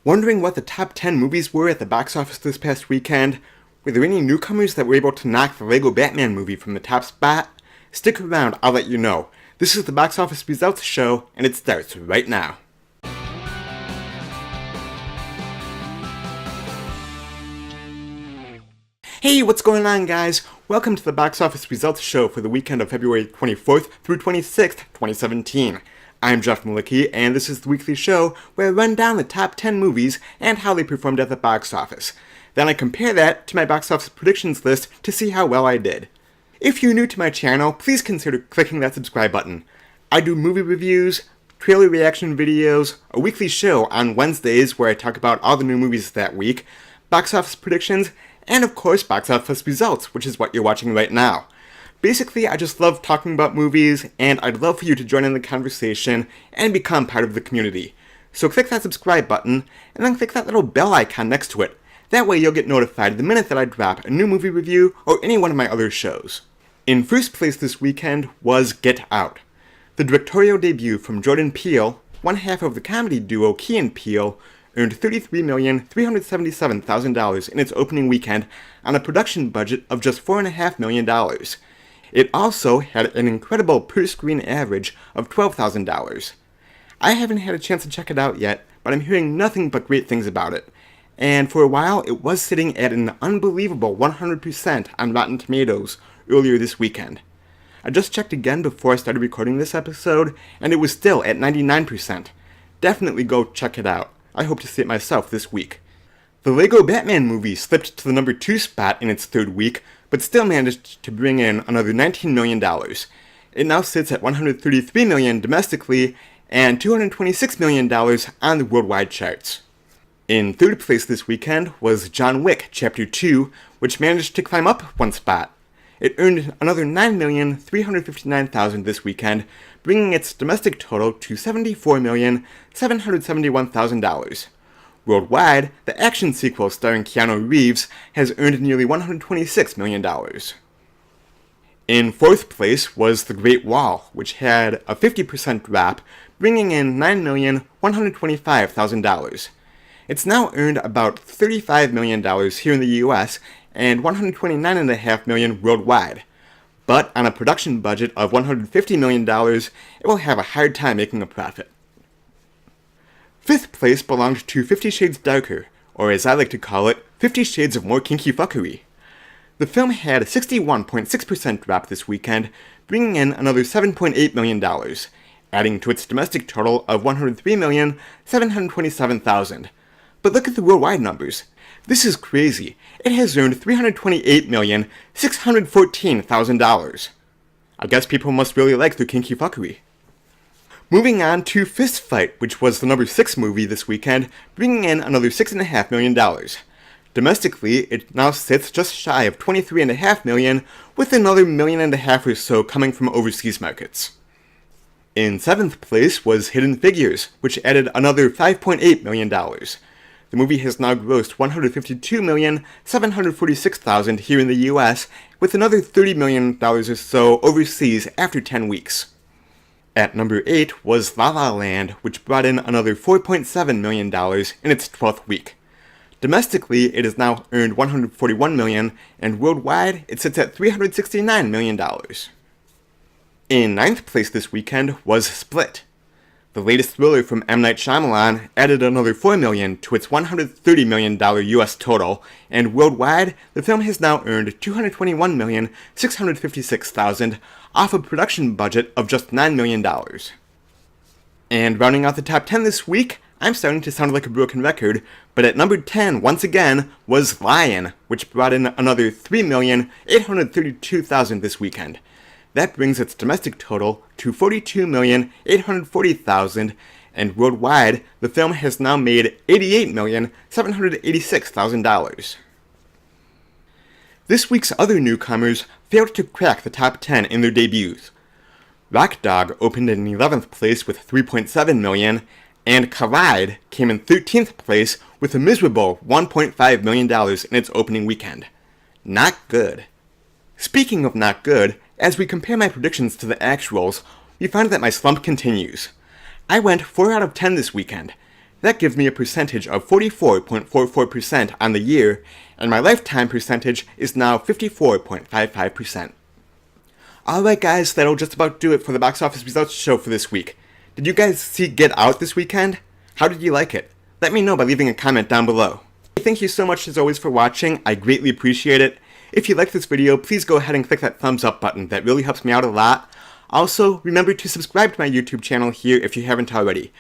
Wondering what the top 10 movies were at the box office this past weekend? Were there any newcomers that were able to knock the Lego Batman movie from the top spot? Stick around, I'll let you know. This is the Box Office Results Show, and it starts right now. Hey, what's going on, guys? Welcome to the Box Office Results Show for the weekend of February 24th through 26th, 2017. I'm Jeff Malicki, and this is the weekly show where I run down the top 10 movies and how they performed at the box office. Then I compare that to my box office predictions list to see how well I did. If you're new to my channel, please consider clicking that subscribe button. I do movie reviews, trailer reaction videos, a weekly show on Wednesdays where I talk about all the new movies that week, box office predictions, and of course box office results, which is what you're watching right now. Basically, I just love talking about movies, and I'd love for you to join in the conversation and become part of the community. So click that subscribe button, and then click that little bell icon next to it. That way you'll get notified the minute that I drop a new movie review or any one of my other shows. In first place this weekend was Get Out. The directorial debut from Jordan Peele, one half of the comedy duo Key and Peele, earned $33,377,000 in its opening weekend on a production budget of just $4.5 million. It also had an incredible per-screen average of $12,000. I haven't had a chance to check it out yet, but I'm hearing nothing but great things about it. And for a while, it was sitting at an unbelievable 100% on Rotten Tomatoes earlier this weekend. I just checked again before I started recording this episode, and it was still at 99%. Definitely go check it out. I hope to see it myself this week. The Lego Batman movie slipped to the number 2 spot in its third week, but still managed to bring in another $19 million. It now sits at $133 million domestically and $226 million on the worldwide charts. In third place this weekend was John Wick Chapter 2, which managed to climb up one spot. It earned another $9,359,000 this weekend, bringing its domestic total to $74,771,000. Worldwide, the action sequel starring Keanu Reeves has earned nearly $126 million. In fourth place was The Great Wall, which had a 50% drop, bringing in $9,125,000. It's now earned about $35 million here in the US and $129.5 million worldwide. But on a production budget of $150 million, it will have a hard time making a profit. Fifth place belonged to 50 Shades Darker, or as I like to call it, 50 Shades of More Kinky Fuckery. The film had a 61.6% drop this weekend, bringing in another $7.8 million, adding to its domestic total of $103,727,000. But look at the worldwide numbers. This is crazy. It has earned $328,614,000. I guess people must really like their kinky fuckery. Moving on to Fist Fight, which was the number 6 movie this weekend, bringing in another $6.5 million. Domestically, it now sits just shy of $23.5 million, with another $1.5 million or so coming from overseas markets. In 7th place was Hidden Figures, which added another $5.8 million. The movie has now grossed $152,746,000 here in the US, with another $30 million or so overseas after 10 weeks. At number 8 was La La Land, which brought in another $4.7 million in its 12th week. Domestically, it has now earned $141 million, and worldwide, it sits at $369 million. In 9th place this weekend was Split. The latest thriller from M. Night Shyamalan added another $4 million to its $130 million US total, and worldwide, the film has now earned $221,656,000 off a production budget of just $9 million. And rounding out the top 10 this week, I'm starting to sound like a broken record, but at number 10, once again, was Lion, which brought in another $3,832,000 this weekend. That brings its domestic total to $42,840,000, and worldwide, the film has now made $88,786,000. This week's other newcomers failed to crack the top 10 in their debuts. Rock Dog opened in 11th place with $3.7 million, and Collide came in 13th place with a miserable $1.5 million in its opening weekend. Not good. Speaking of not good, as we compare my predictions to the actuals, we find that my slump continues. I went 4 out of 10 this weekend. That gives me a percentage of 44.44% on the year, and my lifetime percentage is now 54.55%. Alright guys, that'll just about do it for the box office results show for this week. Did you guys see Get Out this weekend? How did you like it? Let me know by leaving a comment down below. Thank you so much as always for watching, I greatly appreciate it. If you like this video, please go ahead and click that thumbs up button, that really helps me out a lot. Also, remember to subscribe to my YouTube channel here if you haven't already.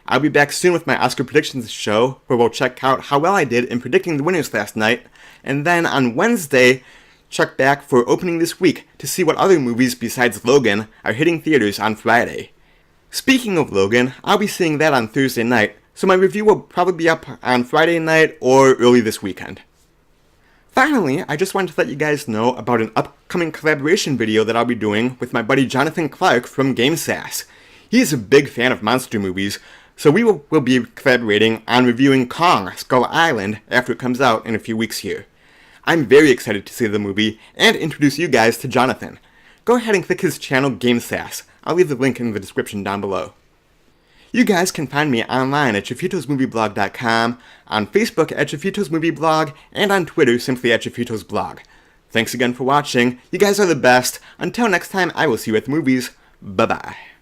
I'll be back soon with my Oscar predictions show, where we'll check out how well I did in predicting the winners last night, and then on Wednesday, check back for opening this week to see what other movies besides Logan are hitting theaters on Friday. Speaking of Logan, I'll be seeing that on Thursday night, so my review will probably be up on Friday night or early this weekend. Finally, I just wanted to let you guys know about an upcoming collaboration video that I'll be doing with my buddy Jonathan Clark from GameSass. He is a big fan of monster movies, so we will be collaborating on reviewing Kong, Skull Island after it comes out in a few weeks here. I'm very excited to see the movie and introduce you guys to Jonathan. Go ahead and click his channel GameSass. I'll leave the link in the description down below. You guys can find me online at JeffitosMovieBlog.com, on Facebook at JeffitosMovieBlog, and on Twitter simply at JeffitosBlog. Thanks again for watching. You guys are the best. Until next time, I will see you at the movies. Bye-bye.